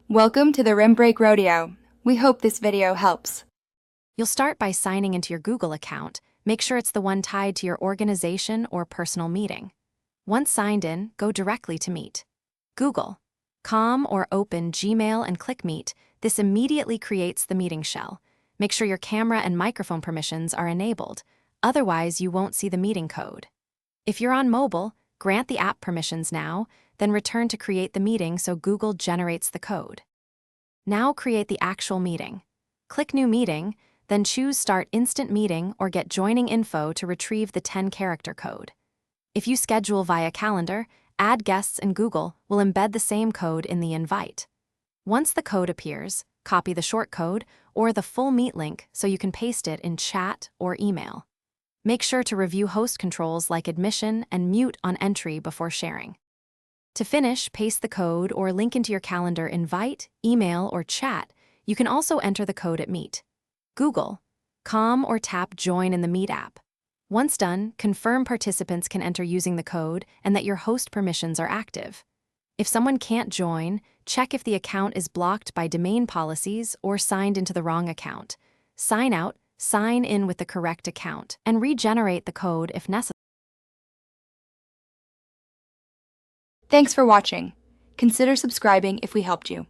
Welcome to the Rim Break Rodeo. We hope this video helps. You'll start by signing into your Google account. Make sure it's the one tied to your organization or personal meeting. Once signed in, go directly to Meet. Google.com or open Gmail and click Meet. This immediately creates the meeting shell. Make sure your camera and microphone permissions are enabled. Otherwise, you won't see the meeting code. If you're on mobile, grant the app permissions now, then return to create the meeting so Google generates the code. Now create the actual meeting. Click New Meeting, then choose Start Instant Meeting or get joining info to retrieve the 10-character code. If you schedule via calendar, add guests and Google will embed the same code in the invite. Once the code appears, copy the short code or the full Meet link so you can paste it in chat or email. Make sure to review host controls like admission and mute on entry before sharing. To finish, paste the code or link into your calendar invite, email, or chat. You can also enter the code at Meet. Google.com or tap Join in the Meet app. Once done, confirm participants can enter using the code and that your host permissions are active. If someone can't join, check if the account is blocked by domain policies or signed into the wrong account. Sign out, sign in with the correct account, and regenerate the code if necessary. Thanks for watching. Consider subscribing if we helped you.